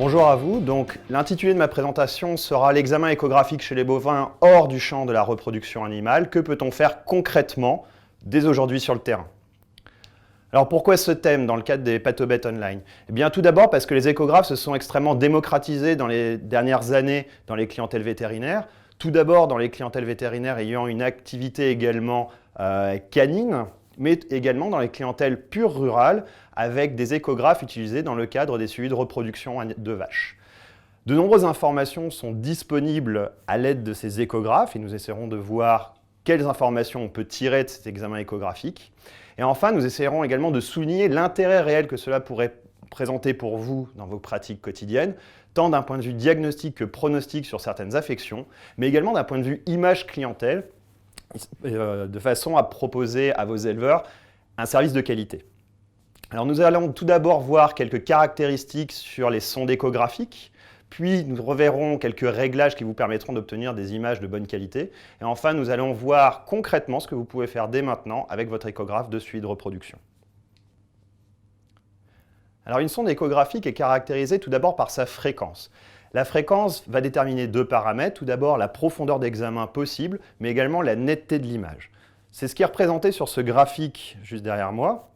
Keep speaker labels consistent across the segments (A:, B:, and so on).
A: Bonjour à vous. Donc, l'intitulé de ma présentation sera l'examen échographique chez les bovins hors du champ de la reproduction animale. Que peut-on faire concrètement dès aujourd'hui sur le terrain? Alors pourquoi ce thème dans le cadre des pathobêtes online? Eh bien tout d'abord parce que les échographes se sont extrêmement démocratisés dans les dernières années dans les clientèles vétérinaires. Tout d'abord dans les clientèles vétérinaires ayant une activité également canine, mais également dans les clientèles pures rurales avec des échographes utilisés dans le cadre des suivis de reproduction de vaches. De nombreuses informations sont disponibles à l'aide de ces échographes et nous essaierons de voir quelles informations on peut tirer de cet examen échographique. Et enfin, nous essayerons également de souligner l'intérêt réel que cela pourrait présenter pour vous dans vos pratiques quotidiennes, tant d'un point de vue diagnostique que pronostic sur certaines affections, mais également d'un point de vue image clientèle, de façon à proposer à vos éleveurs un service de qualité. Alors nous allons tout d'abord voir quelques caractéristiques sur les sondes échographiques, puis nous reverrons quelques réglages qui vous permettront d'obtenir des images de bonne qualité. Et enfin, nous allons voir concrètement ce que vous pouvez faire dès maintenant avec votre échographe de suivi de reproduction. Alors une sonde échographique est caractérisée tout d'abord par sa fréquence. La fréquence va déterminer deux paramètres. Tout d'abord, la profondeur d'examen possible, mais également la netteté de l'image. C'est ce qui est représenté sur ce graphique juste derrière moi.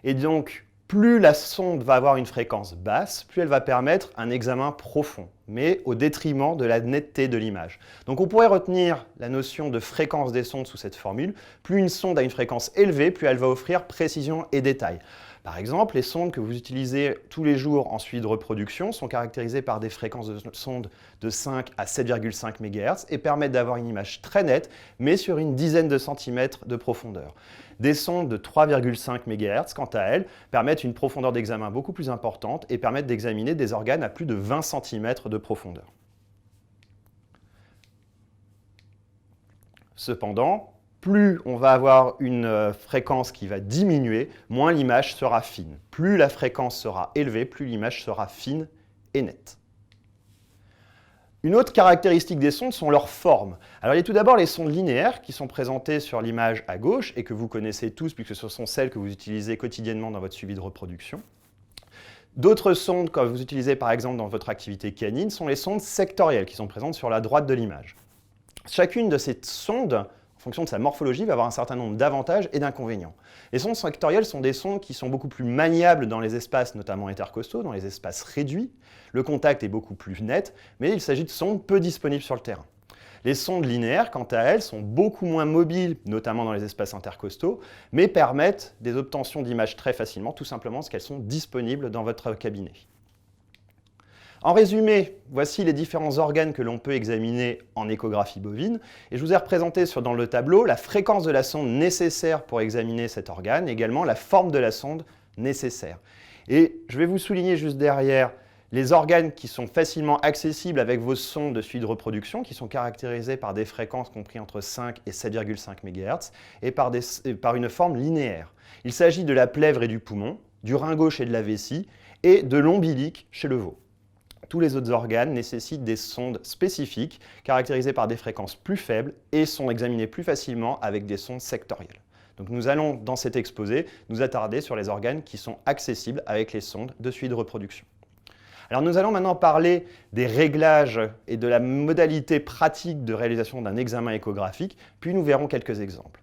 A: Et donc, plus la sonde va avoir une fréquence basse, plus elle va permettre un examen profond, mais au détriment de la netteté de l'image. Donc on pourrait retenir la notion de fréquence des sondes sous cette formule. Plus une sonde a une fréquence élevée, plus elle va offrir précision et détail. Par exemple, les sondes que vous utilisez tous les jours en suivi de reproduction sont caractérisées par des fréquences de sonde de 5 à 7,5 MHz et permettent d'avoir une image très nette, mais sur une dizaine de centimètres de profondeur. Des sondes de 3,5 MHz, quant à elles, permettent une profondeur d'examen beaucoup plus importante et permettent d'examiner des organes à plus de 20 cm de profondeur. Cependant, plus on va avoir une fréquence qui va diminuer, moins l'image sera fine. Plus la fréquence sera élevée, plus l'image sera fine et nette. Une autre caractéristique des sondes sont leurs formes. Alors il y a tout d'abord les sondes linéaires qui sont présentées sur l'image à gauche et que vous connaissez tous puisque ce sont celles que vous utilisez quotidiennement dans votre suivi de reproduction. D'autres sondes que vous utilisez par exemple dans votre activité canine sont les sondes sectorielles qui sont présentes sur la droite de l'image. Chacune de ces sondes, en fonction de sa morphologie, va avoir un certain nombre d'avantages et d'inconvénients. Les sondes sectorielles sont des sondes qui sont beaucoup plus maniables dans les espaces, notamment intercostaux, dans les espaces réduits. Le contact est beaucoup plus net, mais il s'agit de sondes peu disponibles sur le terrain. Les sondes linéaires, quant à elles, sont beaucoup moins mobiles, notamment dans les espaces intercostaux, mais permettent des obtentions d'images très facilement, tout simplement parce qu'elles sont disponibles dans votre cabinet. En résumé, voici les différents organes que l'on peut examiner en échographie bovine. Et je vous ai représenté dans le tableau la fréquence de la sonde nécessaire pour examiner cet organe, également la forme de la sonde nécessaire. Et je vais vous souligner juste derrière les organes qui sont facilement accessibles avec vos sondes de suivi de reproduction, qui sont caractérisés par des fréquences comprises entre 5 et 7,5 MHz, et par une forme linéaire. Il s'agit de la plèvre et du poumon, du rein gauche et de la vessie, et de l'ombilic chez le veau. Tous les autres organes nécessitent des sondes spécifiques, caractérisées par des fréquences plus faibles et sont examinées plus facilement avec des sondes sectorielles. Donc nous allons, dans cet exposé, nous attarder sur les organes qui sont accessibles avec les sondes de suivi de reproduction. Alors nous allons maintenant parler des réglages et de la modalité pratique de réalisation d'un examen échographique, puis nous verrons quelques exemples.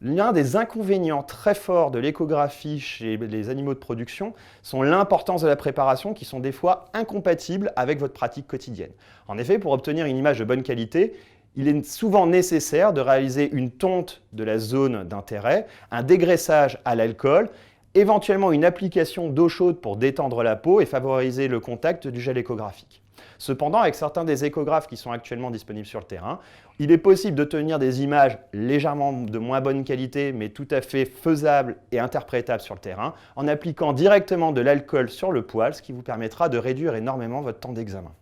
A: L'un des inconvénients très forts de l'échographie chez les animaux de production sont l'importance de la préparation qui sont des fois incompatibles avec votre pratique quotidienne. En effet, pour obtenir une image de bonne qualité, il est souvent nécessaire de réaliser une tonte de la zone d'intérêt, un dégraissage à l'alcool, éventuellement une application d'eau chaude pour détendre la peau et favoriser le contact du gel échographique. Cependant, avec certains des échographes qui sont actuellement disponibles sur le terrain, il est possible d'obtenir des images légèrement de moins bonne qualité, mais tout à fait faisables et interprétables sur le terrain, en appliquant directement de l'alcool sur le poil, ce qui vous permettra de réduire énormément votre temps d'examen.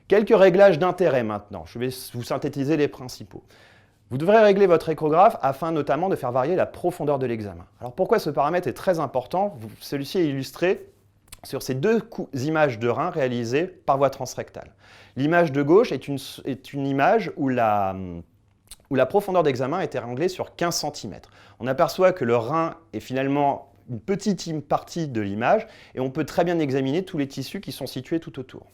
A: Quelques réglages d'intérêt maintenant. Je vais vous synthétiser les principaux. Vous devrez régler votre échographe afin notamment de faire varier la profondeur de l'examen. Alors pourquoi ce paramètre est très important? Celui-ci est illustré sur ces deux images de rein réalisées par voie transrectale. L'image de gauche est une image où la profondeur d'examen est réglée sur 15 cm. On aperçoit que le rein est finalement une petite partie de l'image et on peut très bien examiner tous les tissus qui sont situés tout autour.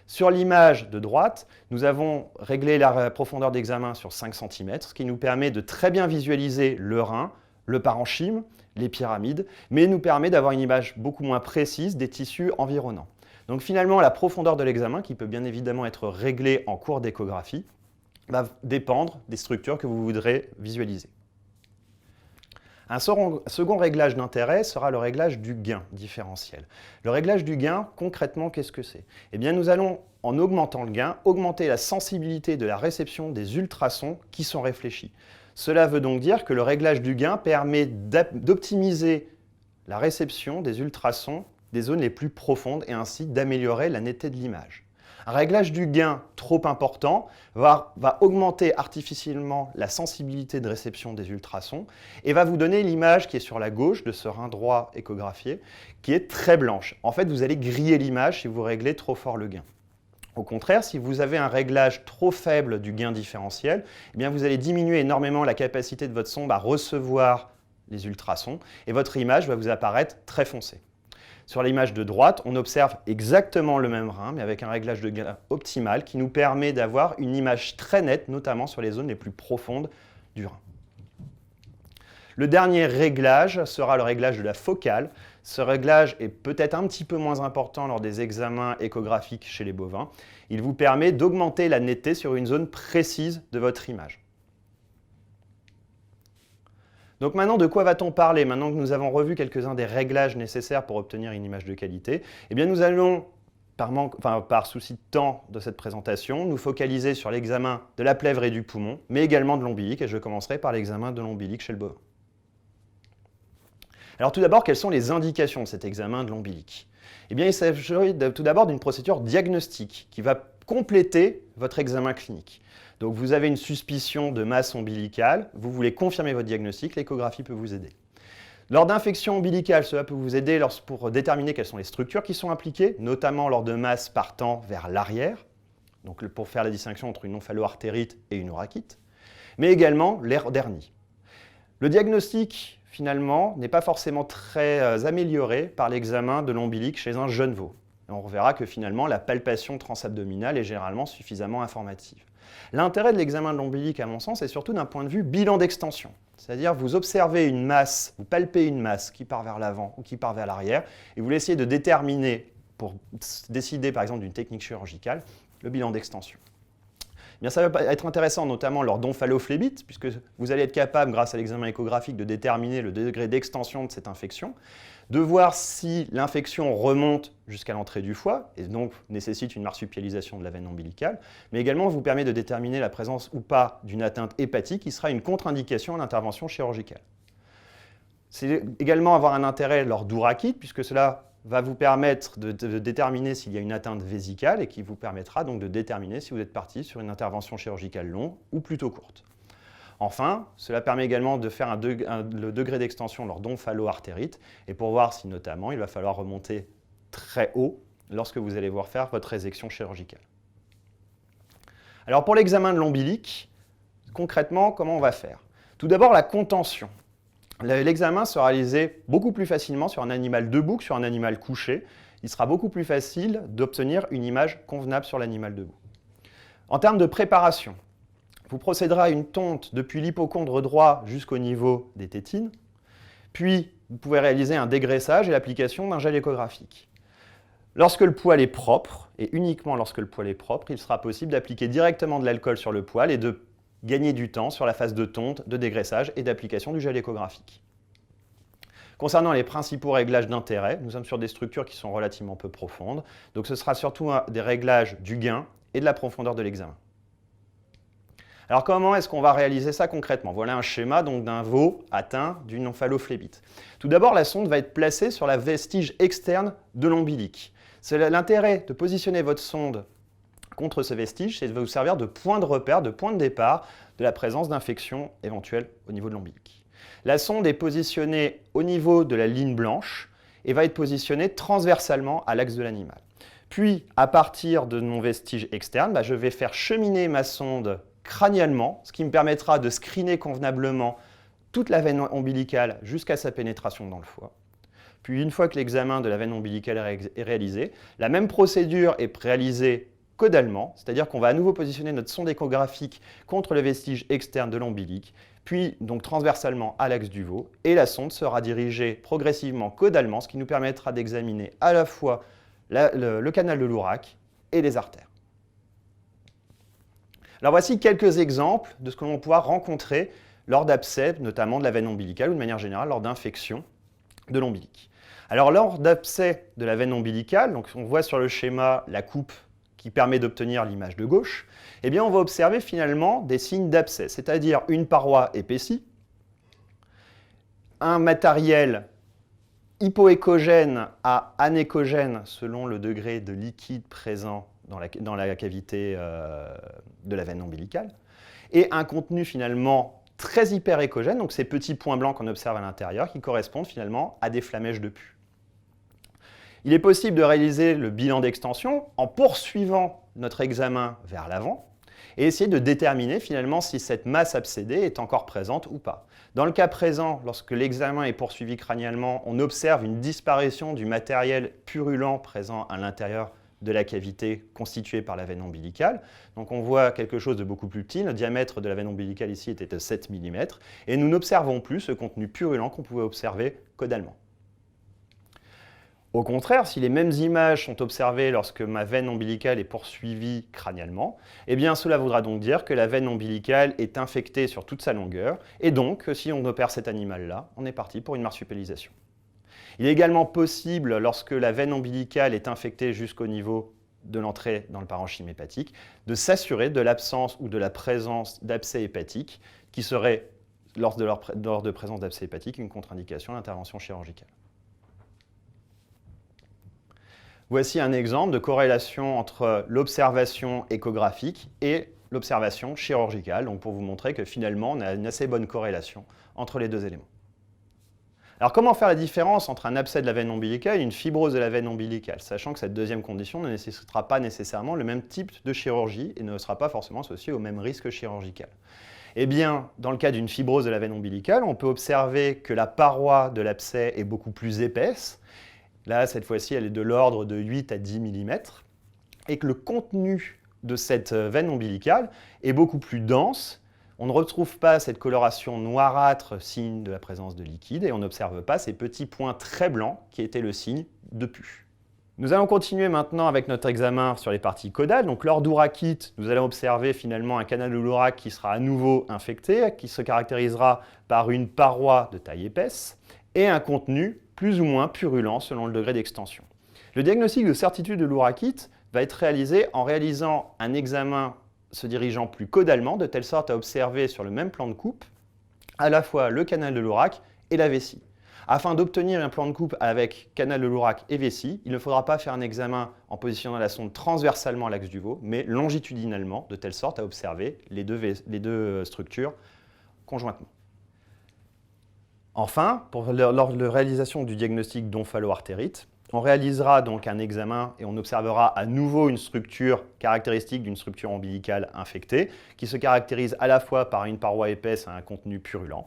A: Sur l'image de droite, nous avons réglé la profondeur d'examen sur 5 cm, ce qui nous permet de très bien visualiser le rein, le parenchyme, les pyramides, mais nous permet d'avoir une image beaucoup moins précise des tissus environnants. Donc finalement, la profondeur de l'examen, qui peut bien évidemment être réglée en cours d'échographie, va dépendre des structures que vous voudrez visualiser. Un second réglage d'intérêt sera le réglage du gain différentiel. Le réglage du gain, concrètement, qu'est-ce que c'est? Eh bien, nous allons, en augmentant le gain, augmenter la sensibilité de la réception des ultrasons qui sont réfléchis. Cela veut donc dire que le réglage du gain permet d'optimiser la réception des ultrasons des zones les plus profondes et ainsi d'améliorer la netteté de l'image. Un réglage du gain trop important va augmenter artificiellement la sensibilité de réception des ultrasons et va vous donner l'image qui est sur la gauche de ce rein droit échographié, qui est très blanche. En fait, vous allez griller l'image si vous réglez trop fort le gain. Au contraire, si vous avez un réglage trop faible du gain différentiel, eh bien vous allez diminuer énormément la capacité de votre sonde à recevoir les ultrasons et votre image va vous apparaître très foncée. Sur l'image de droite, on observe exactement le même rein, mais avec un réglage de gain optimal qui nous permet d'avoir une image très nette, notamment sur les zones les plus profondes du rein. Le dernier réglage sera le réglage de la focale. Ce réglage est peut-être un petit peu moins important lors des examens échographiques chez les bovins. Il vous permet d'augmenter la netteté sur une zone précise de votre image. Donc maintenant, de quoi va-t-on parler? Maintenant que nous avons revu quelques-uns des réglages nécessaires pour obtenir une image de qualité, eh bien nous allons, par souci de temps de cette présentation, nous focaliser sur l'examen de la plèvre et du poumon, mais également de l'ombilic, et je commencerai par l'examen de l'ombilic chez le bovin. Alors tout d'abord, quelles sont les indications de cet examen de l'ombilic? Eh bien, il s'agit tout d'abord d'une procédure diagnostique qui va compléter votre examen clinique. Donc vous avez une suspicion de masse ombilicale, vous voulez confirmer votre diagnostic, l'échographie peut vous aider. Lors d'infections ombilicales, cela peut vous aider pour déterminer quelles sont les structures qui sont impliquées, notamment lors de masses partant vers l'arrière, donc pour faire la distinction entre une omphalloartérite et une orachite, mais également l'hernie. Le diagnostic, finalement, n'est pas forcément très amélioré par l'examen de l'ombilic chez un jeune veau. Et on verra que finalement, la palpation transabdominale est généralement suffisamment informative. L'intérêt de l'examen de l'ombilic, à mon sens, est surtout d'un point de vue bilan d'extension. C'est-à-dire, vous observez une masse, vous palpez une masse qui part vers l'avant ou qui part vers l'arrière, et vous essayez de déterminer, pour décider par exemple d'une technique chirurgicale, le bilan d'extension. Bien, ça va être intéressant notamment lors d'omphalophlébites, puisque vous allez être capable, grâce à l'examen échographique, de déterminer le degré d'extension de cette infection, de voir si l'infection remonte jusqu'à l'entrée du foie, et donc nécessite une marsupialisation de la veine ombilicale, mais également vous permet de déterminer la présence ou pas d'une atteinte hépatique qui sera une contre-indication à l'intervention chirurgicale. C'est également avoir un intérêt lors d'ourachite, puisque cela va vous permettre de déterminer s'il y a une atteinte vésicale et qui vous permettra donc de déterminer si vous êtes parti sur une intervention chirurgicale longue ou plutôt courte. Enfin, cela permet également de faire le degré d'extension lors d'omphalloartérite et pour voir si notamment il va falloir remonter très haut lorsque vous allez voir faire votre résection chirurgicale. Alors pour l'examen de l'ombilic, concrètement, comment on va faire? Tout d'abord la contention. L'examen sera réalisé beaucoup plus facilement sur un animal debout que sur un animal couché. Il sera beaucoup plus facile d'obtenir une image convenable sur l'animal debout. En termes de préparation, vous procéderez à une tonte depuis l'hypocondre droit jusqu'au niveau des tétines, puis vous pouvez réaliser un dégraissage et l'application d'un gel échographique. Lorsque le poil est propre, et uniquement lorsque le poil est propre, il sera possible d'appliquer directement de l'alcool sur le poil et de gagner du temps sur la phase de tonte, de dégraissage et d'application du gel échographique. Concernant les principaux réglages d'intérêt, nous sommes sur des structures qui sont relativement peu profondes, donc ce sera surtout des réglages du gain et de la profondeur de l'examen. Alors comment est-ce qu'on va réaliser ça concrètement? Voilà un schéma donc d'un veau atteint d'une omphalophlébite. Tout d'abord, la sonde va être placée sur la vestige externe de l'ombilic. L'intérêt de positionner votre sonde contre ce vestige, c'est de vous servir de point de repère, de point de départ de la présence d'infection éventuelle au niveau de l'ombilic. La sonde est positionnée au niveau de la ligne blanche et va être positionnée transversalement à l'axe de l'animal. Puis, à partir de mon vestige externe, je vais faire cheminer ma sonde crânialement, ce qui me permettra de screener convenablement toute la veine ombilicale jusqu'à sa pénétration dans le foie. puis une fois que l'examen de la veine ombilicale est réalisé, la même procédure est réalisée caudalement, c'est-à-dire qu'on va à nouveau positionner notre sonde échographique contre le vestige externe de l'ombilic, puis donc transversalement à l'axe du veau, et la sonde sera dirigée progressivement caudalement, ce qui nous permettra d'examiner à la fois le canal de l'Ourac et les artères. Alors voici quelques exemples de ce que l'on pourra rencontrer lors d'abcès, notamment de la veine ombilicale ou de manière générale lors d'infection de l'ombilic. Alors lors d'abcès de la veine ombilicale, donc on voit sur le schéma la coupe qui permet d'obtenir l'image de gauche, eh bien on va observer finalement des signes d'abcès, c'est-à-dire une paroi épaissie, un matériel hypoéchogène à anéchogène selon le degré de liquide présent dans la cavité de la veine ombilicale, et un contenu finalement très hyperéchogène, donc ces petits points blancs qu'on observe à l'intérieur qui correspondent finalement à des flamèches de pus. Il est possible de réaliser le bilan d'extension en poursuivant notre examen vers l'avant et essayer de déterminer finalement si cette masse abcédée est encore présente ou pas. Dans le cas présent, lorsque l'examen est poursuivi crânialement, on observe une disparition du matériel purulent présent à l'intérieur de la cavité constituée par la veine ombilicale. Donc on voit quelque chose de beaucoup plus petit. Le diamètre de la veine ombilicale ici était de 7 mm et nous n'observons plus ce contenu purulent qu'on pouvait observer caudalement. Au contraire, si les mêmes images sont observées lorsque ma veine ombilicale est poursuivie crânialement, eh bien cela voudra donc dire que la veine ombilicale est infectée sur toute sa longueur, et donc si on opère cet animal-là, on est parti pour une marsupialisation. Il est également possible, lorsque la veine ombilicale est infectée jusqu'au niveau de l'entrée dans le parenchyme hépatique, de s'assurer de l'absence ou de la présence d'abcès hépatique, qui serait, lors de présence d'abcès hépatique, une contre-indication d'intervention chirurgicale. Voici un exemple de corrélation entre l'observation échographique et l'observation chirurgicale, donc pour vous montrer que finalement, on a une assez bonne corrélation entre les deux éléments. Alors comment faire la différence entre un abcès de la veine ombilicale et une fibrose de la veine ombilicale, sachant que cette deuxième condition ne nécessitera pas nécessairement le même type de chirurgie et ne sera pas forcément associée au même risque chirurgical. Eh bien, dans le cas d'une fibrose de la veine ombilicale, on peut observer que la paroi de l'abcès est beaucoup plus épaisse. Là, cette fois-ci, elle est de l'ordre de 8 à 10 mm, et que le contenu de cette veine ombilicale est beaucoup plus dense. On ne retrouve pas cette coloration noirâtre, signe de la présence de liquide, et on n'observe pas ces petits points très blancs qui étaient le signe de pus. Nous allons continuer maintenant avec notre examen sur les parties caudales. Donc lors d'ourachite, nous allons observer finalement un canal de l'Ourac qui sera à nouveau infecté, qui se caractérisera par une paroi de taille épaisse et un contenu plus ou moins purulent selon le degré d'extension. Le diagnostic de certitude de l'ourachite va être réalisé en réalisant un examen se dirigeant plus caudalement, de telle sorte à observer sur le même plan de coupe à la fois le canal de l'Ourac et la vessie. Afin d'obtenir un plan de coupe avec canal de l'Ourac et vessie, il ne faudra pas faire un examen en positionnant la sonde transversalement à l'axe du veau, mais longitudinalement, de telle sorte à observer les deux structures conjointement. Enfin, lors de la réalisation du diagnostic d'omphalo-artérite, on réalisera donc un examen et on observera à nouveau une structure caractéristique d'une structure ombilicale infectée qui se caractérise à la fois par une paroi épaisse et un contenu purulent.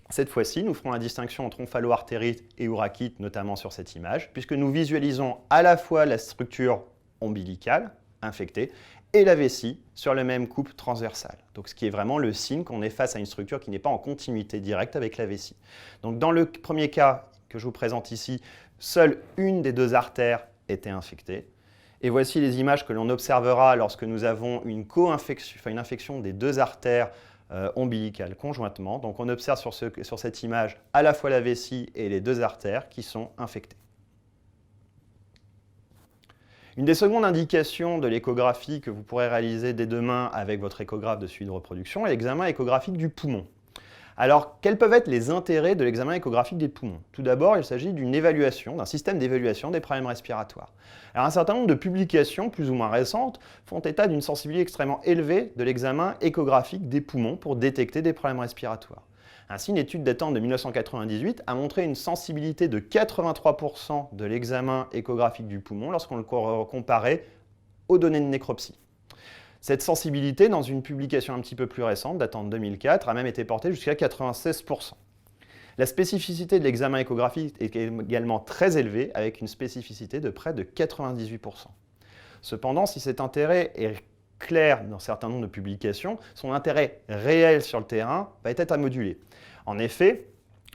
A: Cette fois-ci, nous ferons la distinction entre omphalo-artérite et ourachite, notamment sur cette image, puisque nous visualisons à la fois la structure ombilicale infectée et la vessie sur la même coupe transversale. Donc, ce qui est vraiment le signe qu'on est face à une structure qui n'est pas en continuité directe avec la vessie. Donc, dans le premier cas que je vous présente ici, seule une des deux artères était infectée. Et voici les images que l'on observera lorsque nous avons une infection des deux artères ombilicales conjointement. Donc, on observe sur cette image à la fois la vessie et les deux artères qui sont infectées. Une des secondes indications de l'échographie que vous pourrez réaliser dès demain avec votre échographe de suivi de reproduction est l'examen échographique du poumon. Alors, quels peuvent être les intérêts de l'examen échographique des poumons? Tout d'abord, il s'agit d'une évaluation, d'un système d'évaluation des problèmes respiratoires. Alors, un certain nombre de publications, plus ou moins récentes, font état d'une sensibilité extrêmement élevée de l'examen échographique des poumons pour détecter des problèmes respiratoires. Ainsi, une étude datant de 1998 a montré une sensibilité de 83% de l'examen échographique du poumon lorsqu'on le comparait aux données de nécropsie. Cette sensibilité, dans une publication un petit peu plus récente, datant de 2004, a même été portée jusqu'à 96%. La spécificité de l'examen échographique est également très élevée, avec une spécificité de près de 98%. Cependant, si cet intérêt est clair dans un certain nombre de publications, son intérêt réel sur le terrain va être à moduler. En effet,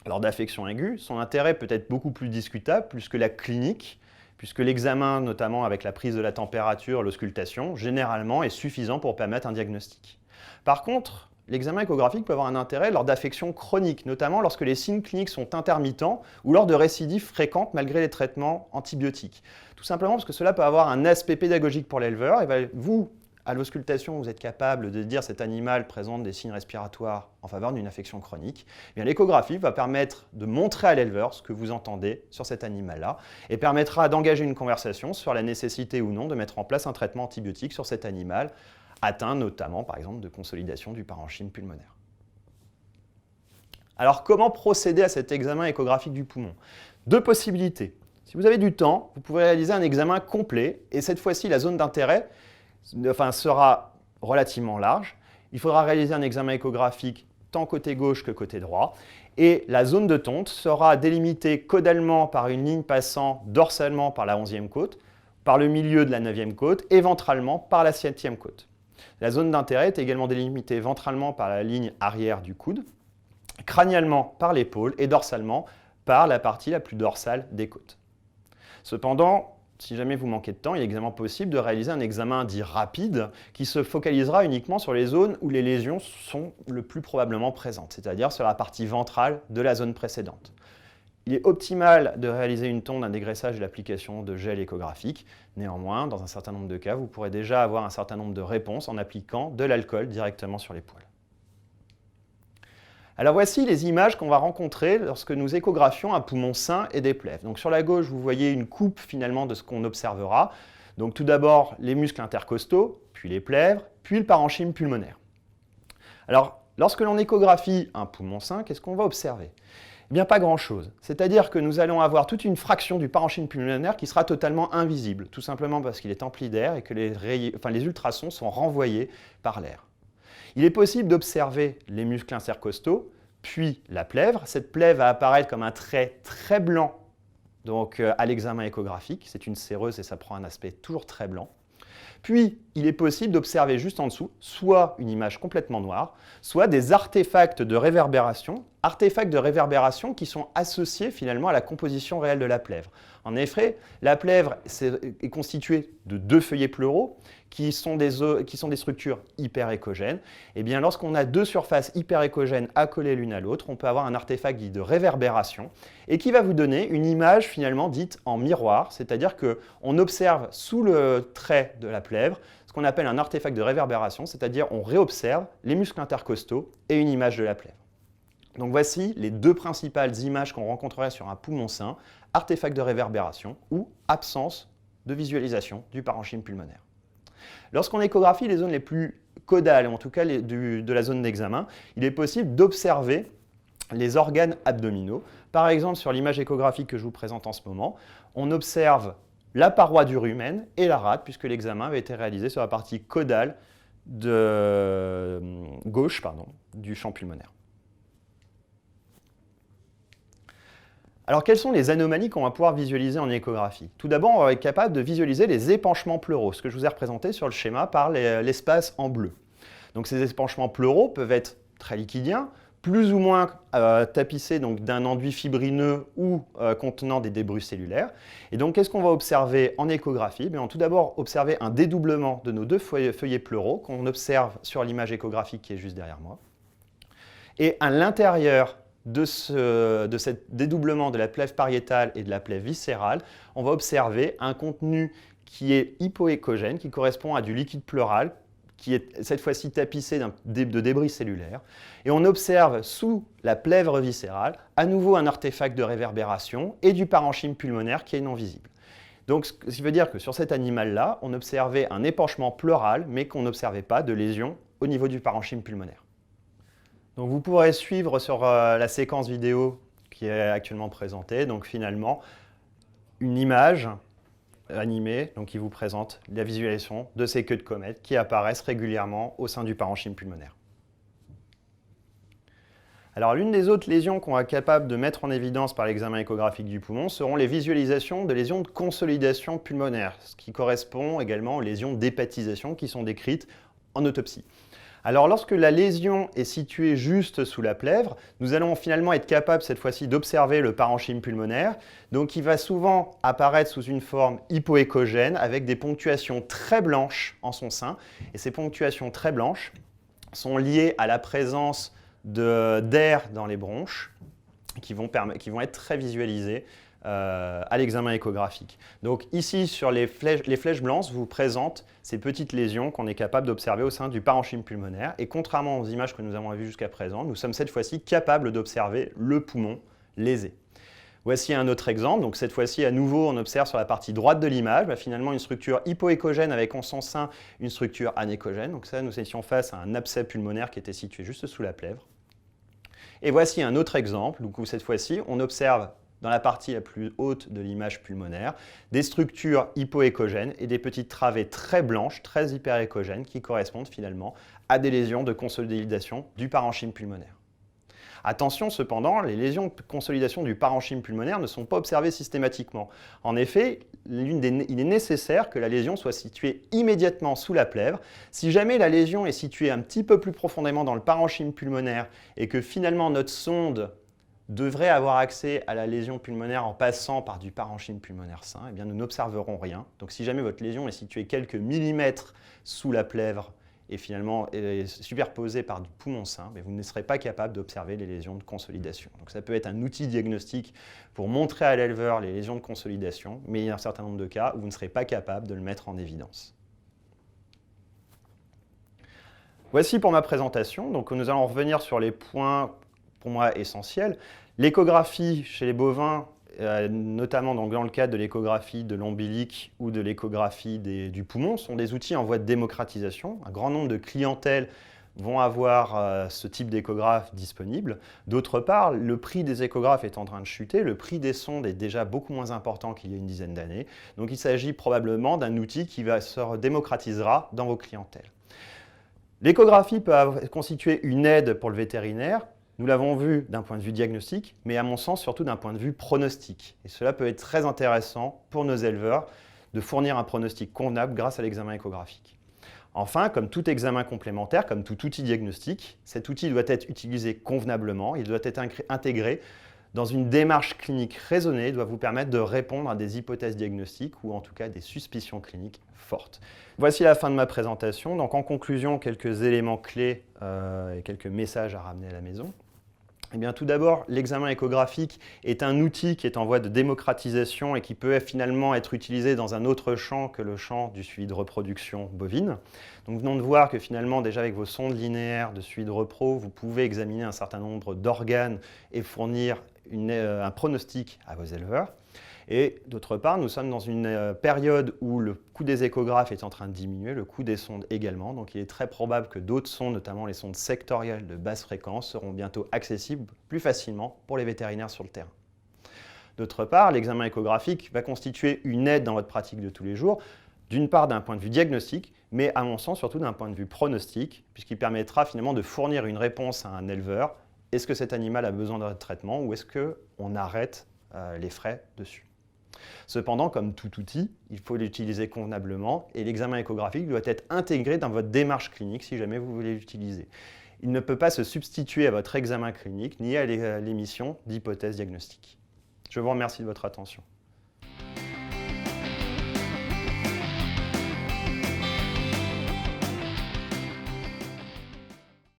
A: lors d'affections aiguës, son intérêt peut être beaucoup plus discutable puisque la clinique, puisque l'examen, notamment avec la prise de la température, l'auscultation, généralement est suffisant pour permettre un diagnostic. Par contre, l'examen échographique peut avoir un intérêt lors d'affections chroniques, notamment lorsque les signes cliniques sont intermittents ou lors de récidives fréquentes malgré les traitements antibiotiques. Tout simplement parce que cela peut avoir un aspect pédagogique pour l'éleveur. Et vous, à l'auscultation, vous êtes capable de dire cet animal présente des signes respiratoires en faveur d'une affection chronique. Eh bien, l'échographie va permettre de montrer à l'éleveur ce que vous entendez sur cet animal-là et permettra d'engager une conversation sur la nécessité ou non de mettre en place un traitement antibiotique sur cet animal, atteint notamment, par exemple, de consolidation du parenchyme pulmonaire. Alors, comment procéder à cet examen échographique du poumon? Deux possibilités. Si vous avez du temps, vous pouvez réaliser un examen complet et cette fois-ci, la zone d'intérêt sera relativement large. Il faudra réaliser un examen échographique tant côté gauche que côté droit. Et la zone de tonte sera délimitée caudalement par une ligne passant dorsalement par la 11e côte, par le milieu de la 9e côte et ventralement par la 7e côte. La zone d'intérêt est également délimitée ventralement par la ligne arrière du coude, crânialement par l'épaule et dorsalement par la partie la plus dorsale des côtes. Cependant, si jamais vous manquez de temps, il est également possible de réaliser un examen dit rapide qui se focalisera uniquement sur les zones où les lésions sont le plus probablement présentes, c'est-à-dire sur la partie ventrale de la zone précédente. Il est optimal de réaliser une tonde, un dégraissage et l'application de gel échographique. Néanmoins, dans un certain nombre de cas, vous pourrez déjà avoir un certain nombre de réponses en appliquant de l'alcool directement sur les poils. Alors voici les images qu'on va rencontrer lorsque nous échographions un poumon sain et des plèvres. Donc sur la gauche, vous voyez une coupe finalement de ce qu'on observera. Donc tout d'abord les muscles intercostaux, puis les plèvres, puis le parenchyme pulmonaire. Alors lorsque l'on échographie un poumon sain, qu'est-ce qu'on va observer? Eh bien pas grand-chose. C'est-à-dire que nous allons avoir toute une fraction du parenchyme pulmonaire qui sera totalement invisible, tout simplement parce qu'il est empli d'air et que les ultrasons sont renvoyés par l'air. Il est possible d'observer les muscles intercostaux, puis la plèvre. Cette plèvre va apparaître comme un trait très blanc donc, à l'examen échographique. C'est une séreuse et ça prend un aspect toujours très blanc. Puis, il est possible d'observer juste en dessous soit une image complètement noire, soit des artefacts de réverbération qui sont associés finalement à la composition réelle de la plèvre. En effet, la plèvre est constituée de deux feuillets pleuraux qui sont des structures hyperéchogènes. Et bien, lorsqu'on a deux surfaces hyperéchogènes accolées l'une à l'autre, on peut avoir un artefact dit de réverbération et qui va vous donner une image finalement dite en miroir, c'est-à-dire qu'on observe sous le trait de la plèvre ce qu'on appelle un artefact de réverbération, c'est-à-dire on réobserve les muscles intercostaux et une image de la plèvre. Donc voici les deux principales images qu'on rencontrerait sur un poumon sain, artefact de réverbération ou absence de visualisation du parenchyme pulmonaire. Lorsqu'on échographie les zones les plus caudales, en tout cas de la zone d'examen, il est possible d'observer les organes abdominaux. Par exemple, sur l'image échographique que je vous présente en ce moment, on observe la paroi du rumen et la rate, puisque l'examen avait été réalisé sur la partie caudale gauche du champ pulmonaire. Alors, quelles sont les anomalies qu'on va pouvoir visualiser en échographie? Tout d'abord, on va être capable de visualiser les épanchements pleuraux, ce que je vous ai représenté sur le schéma par l'espace en bleu. Donc, ces épanchements pleuraux peuvent être très liquidiens, plus ou moins tapissés d'un enduit fibrineux ou contenant des débris cellulaires. Et donc, qu'est-ce qu'on va observer en échographie? On va tout d'abord observer un dédoublement de nos deux feuillets pleuraux qu'on observe sur l'image échographique qui est juste derrière moi. Et à l'intérieur de ce dédoublement de la plèvre pariétale et de la plèvre viscérale, on va observer un contenu qui est hypoéchogène, qui correspond à du liquide pleural, qui est cette fois-ci tapissé de débris cellulaires. Et on observe sous la plèvre viscérale, à nouveau un artefact de réverbération et du parenchyme pulmonaire qui est non visible. Donc, ce qui veut dire que sur cet animal-là, on observait un épanchement pleural, mais qu'on n'observait pas de lésion au niveau du parenchyme pulmonaire. Donc vous pourrez suivre sur la séquence vidéo qui est actuellement présentée, donc finalement une image animée qui vous présente la visualisation de ces queues de comète qui apparaissent régulièrement au sein du parenchyme pulmonaire. Alors l'une des autres lésions qu'on va être capable de mettre en évidence par l'examen échographique du poumon seront les visualisations de lésions de consolidation pulmonaire, ce qui correspond également aux lésions d'hépatisation qui sont décrites en autopsie. Alors lorsque la lésion est située juste sous la plèvre, nous allons finalement être capable cette fois-ci d'observer le parenchyme pulmonaire, donc il va souvent apparaître sous une forme hypoéchogène avec des ponctuations très blanches en son sein. Et ces ponctuations très blanches sont liées à la présence d'air dans les bronches qui vont être très visualisées à l'examen échographique. Donc ici, sur les flèches blanches vous présentent ces petites lésions qu'on est capable d'observer au sein du parenchyme pulmonaire. Et contrairement aux images que nous avons vues jusqu'à présent, nous sommes cette fois-ci capables d'observer le poumon lésé. Voici un autre exemple. Donc cette fois-ci, à nouveau, on observe sur la partie droite de l'image finalement une structure hypoéchogène avec en son sein une structure anéchogène. Donc ça, nous étions face à un abcès pulmonaire qui était situé juste sous la plèvre. Et voici un autre exemple où cette fois-ci, on observe dans la partie la plus haute de l'image pulmonaire, des structures hypoéchogènes et des petites travées très blanches, très hyperéchogènes, qui correspondent finalement à des lésions de consolidation du parenchyme pulmonaire. Attention cependant, les lésions de consolidation du parenchyme pulmonaire ne sont pas observées systématiquement. En effet, il est nécessaire que la lésion soit située immédiatement sous la plèvre. Si jamais la lésion est située un petit peu plus profondément dans le parenchyme pulmonaire et que finalement notre sonde devrait avoir accès à la lésion pulmonaire en passant par du parenchyme pulmonaire sain, eh bien nous n'observerons rien. Donc si jamais votre lésion est située quelques millimètres sous la plèvre et finalement est superposée par du poumon sain, vous ne serez pas capable d'observer les lésions de consolidation. Donc ça peut être un outil diagnostique pour montrer à l'éleveur les lésions de consolidation, mais il y a un certain nombre de cas où vous ne serez pas capable de le mettre en évidence. Voici pour ma présentation. Donc nous allons revenir sur les points pour moi essentiel. L'échographie chez les bovins, notamment dans le cadre de l'échographie de l'ombilic ou de l'échographie du poumon, sont des outils en voie de démocratisation. Un grand nombre de clientèles vont avoir ce type d'échographe disponible. D'autre part, le prix des échographes est en train de chuter, le prix des sondes est déjà beaucoup moins important qu'il y a une dizaine d'années. Donc il s'agit probablement d'un outil qui se démocratisera dans vos clientèles. L'échographie peut constituer une aide pour le vétérinaire. Nous l'avons vu d'un point de vue diagnostique, mais à mon sens surtout d'un point de vue pronostic. Et cela peut être très intéressant pour nos éleveurs de fournir un pronostic convenable grâce à l'examen échographique. Enfin, comme tout examen complémentaire, comme tout outil diagnostique, cet outil doit être utilisé convenablement, il doit être intégré dans une démarche clinique raisonnée, doit vous permettre de répondre à des hypothèses diagnostiques ou en tout cas des suspicions cliniques fortes. Voici la fin de ma présentation. Donc en conclusion, quelques éléments clés et quelques messages à ramener à la maison. Eh bien, tout d'abord, l'examen échographique est un outil qui est en voie de démocratisation et qui peut finalement être utilisé dans un autre champ que le champ du suivi de reproduction bovine. Donc, nous venons de voir que finalement, déjà avec vos sondes linéaires de suivi de repro, vous pouvez examiner un certain nombre d'organes et fournir un pronostic à vos éleveurs. Et d'autre part, nous sommes dans une période où le coût des échographes est en train de diminuer, le coût des sondes également. Donc il est très probable que d'autres sondes, notamment les sondes sectorielles de basse fréquence, seront bientôt accessibles plus facilement pour les vétérinaires sur le terrain. D'autre part, l'examen échographique va constituer une aide dans votre pratique de tous les jours, d'une part d'un point de vue diagnostique, mais à mon sens surtout d'un point de vue pronostic, puisqu'il permettra finalement de fournir une réponse à un éleveur. Est-ce que cet animal a besoin de traitement ou est-ce qu'on arrête les frais dessus? Cependant, comme tout outil, il faut l'utiliser convenablement et l'examen échographique doit être intégré dans votre démarche clinique si jamais vous voulez l'utiliser. Il ne peut pas se substituer à votre examen clinique ni à l'émission d'hypothèses diagnostiques. Je vous remercie de votre attention.